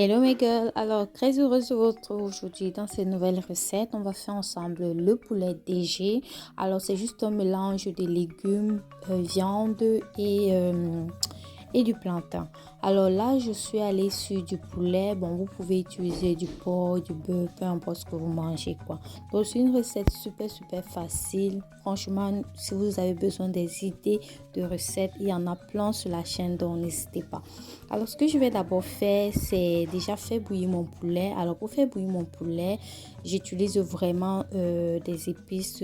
Hello mes girls, alors très heureuse de vous retrouver aujourd'hui dans cette nouvelle recette. On va faire ensemble le poulet DG. Alors c'est juste un mélange de légumes, viande et du plantain. Alors là je suis allée sur du poulet. Bon, vous pouvez utiliser du porc, du bœuf, peu importe ce que vous mangez quoi. Donc c'est une recette super facile. Franchement, si vous avez besoin des idées de recettes, il y en a plein sur la chaîne, donc n'hésitez pas. Alors ce que je vais d'abord faire, c'est déjà faire bouillir mon poulet. Alors pour faire bouillir mon poulet, j'utilise vraiment des épices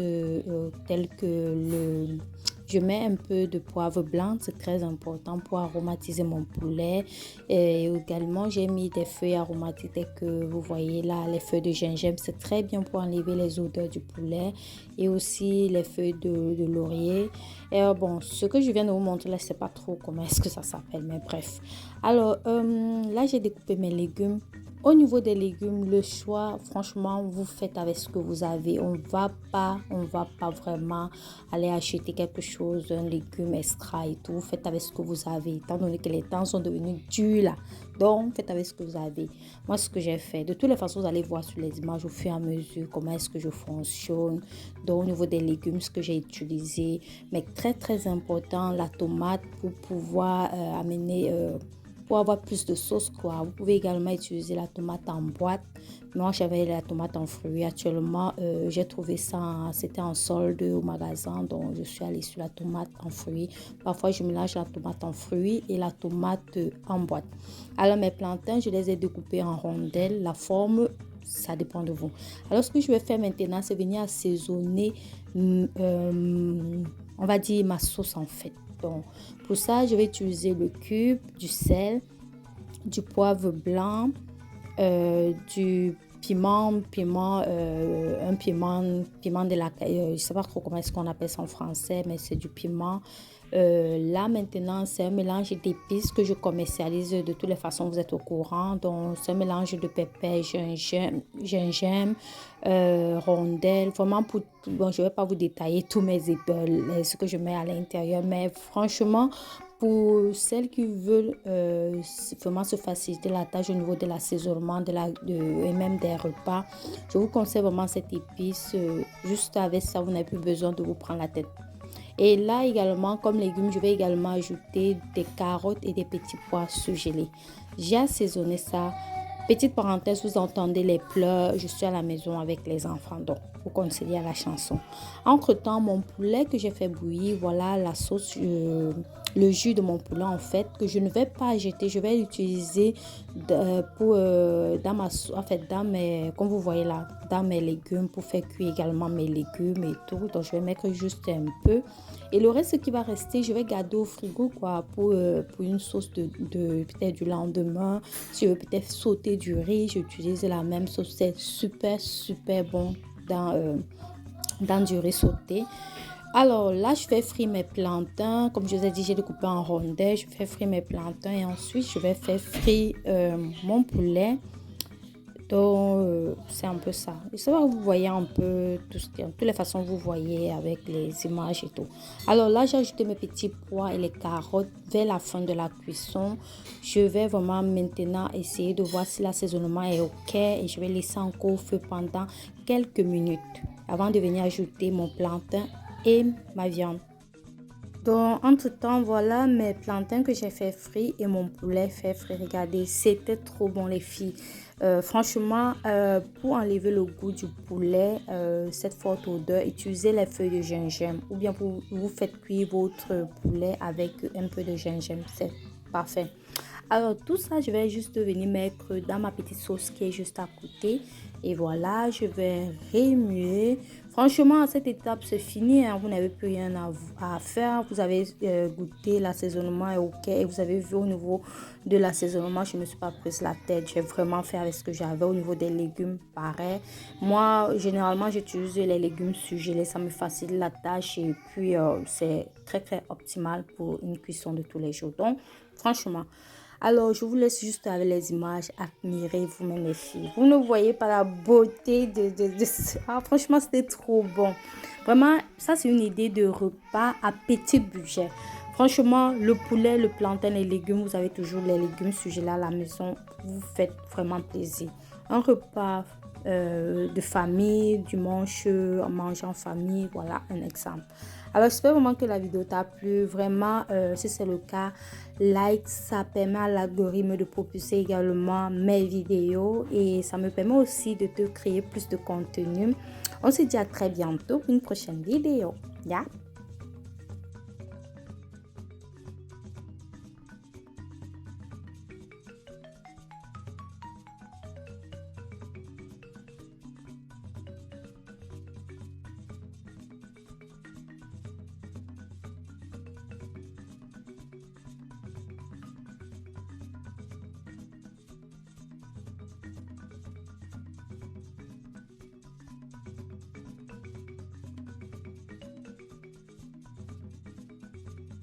telles que le... Je mets un peu de poivre blanc, c'est très important pour aromatiser mon poulet. Et également, j'ai mis des feuilles aromatiques telles que vous voyez là, les feuilles de gingembre. C'est très bien pour enlever les odeurs du poulet. Et aussi les feuilles de laurier. Et bon, ce que je viens de vous montrer là, je ne sais pas trop comment est-ce que ça s'appelle, mais bref. Alors, là, j'ai découpé mes légumes. Au niveau des légumes, le choix, franchement, vous faites avec ce que vous avez. On va pas vraiment aller acheter quelque chose, un légume extra et tout. Vous faites avec ce que vous avez. Étant donné que les temps sont devenus durs là. Donc, faites avec ce que vous avez. Moi, ce que j'ai fait, de toutes les façons, vous allez voir sur les images au fur et à mesure comment est-ce que je fonctionne. Donc, au niveau des légumes, ce que j'ai utilisé. Mais très important, la tomate pour pouvoir amener... pour avoir plus de sauce quoi. Vous pouvez également utiliser la tomate en boîte. Moi j'avais la tomate en fruits. Actuellement j'ai trouvé ça, c'était en solde au magasin, donc je suis allée sur la tomate en fruits. Parfois je mélange la tomate en fruits et la tomate en boîte. Alors mes plantains, je les ai découpés en rondelles. La forme, ça dépend de vous. Alors ce que je vais faire maintenant, c'est venir assaisonner on va dire ma sauce en fait. Donc, pour ça, je vais utiliser le cube, du sel, du poivre blanc, du piment de la... je ne sais pas trop comment est-ce qu'on appelle ça en français, mais c'est du piment. Là, maintenant, c'est un mélange d'épices que je commercialise de toutes les façons, vous êtes au courant. Donc, c'est un mélange de pépins, gingembre, rondelles. Vraiment, bon, je ne vais pas vous détailler tous mes épaules, ce que je mets à l'intérieur, mais franchement, pour celles qui veulent vraiment se faciliter la tâche au niveau de l'assaisonnement et même des repas, je vous conseille vraiment cette épice. Juste avec ça, vous n'avez plus besoin de vous prendre la tête. Et là également, comme légumes, je vais également ajouter des carottes et des petits pois surgelés. J'ai assaisonné ça. Petite parenthèse, vous entendez les pleurs, je suis à la maison avec les enfants, donc vous conseillez à la chanson. Entre-temps, mon poulet que j'ai fait bouillir, voilà la sauce, le jus de mon poulet en fait, que je ne vais pas jeter, je vais l'utiliser dans mes, comme vous voyez là, dans mes légumes, pour faire cuire également mes légumes et tout. Donc je vais mettre juste un peu. Et le reste qui va rester, je vais garder au frigo quoi, pour une sauce de peut-être du lendemain. Si je veux peut-être sauter du riz, j'utilise la même sauce. C'est super bon dans du riz sauté. Alors là, je vais frire mes plantains. Comme je vous ai dit, j'ai découpé en rondelles. Je fais frire mes plantains et ensuite, je vais faire frire mon poulet. Donc, c'est un peu ça. Je sais pas, vous voyez un peu toutes les façons vous voyez avec les images et tout. Alors là, j'ai ajouté mes petits pois et les carottes vers la fin de la cuisson. Je vais vraiment maintenant essayer de voir si l'assaisonnement est OK et je vais laisser encore au feu pendant quelques minutes avant de venir ajouter mon plantain et ma viande. Donc, entre-temps, voilà mes plantains que j'ai fait frire et mon poulet fait frire. Regardez, c'était trop bon les filles. Franchement, pour enlever le goût du poulet, cette forte odeur, utilisez les feuilles de gingembre ou bien vous faites cuire votre poulet avec un peu de gingembre. C'est parfait. Alors, tout ça, je vais juste venir mettre dans ma petite sauce qui est juste à côté. Et voilà, je vais remuer. Franchement, à cette étape, c'est fini. Hein. Vous n'avez plus rien à faire. Vous avez goûté, l'assaisonnement est OK. Et vous avez vu au niveau de l'assaisonnement, je ne me suis pas prise la tête. J'ai vraiment fait avec ce que j'avais au niveau des légumes. Pareil. Moi, généralement, j'utilise les légumes surgelés. Ça me facilite la tâche. Et puis, c'est très optimal pour une cuisson de tous les jours. Donc, franchement... Alors, je vous laisse juste avec les images. Admirez vous-même les filles. Vous ne voyez pas la beauté de ça. Ah, franchement, c'était trop bon. Vraiment, ça, c'est une idée de repas à petit budget. Franchement, le poulet, le plantain, les légumes, vous avez toujours les légumes surgelés à la maison. Vous faites vraiment plaisir. Un repas de famille, dimanche, en mangeant en famille, voilà un exemple. Alors, j'espère vraiment que la vidéo t'a plu. Vraiment, si c'est le cas, like, ça permet à l'algorithme de propulser également mes vidéos et ça me permet aussi de te créer plus de contenu. On se dit à très bientôt pour une prochaine vidéo. Yeah?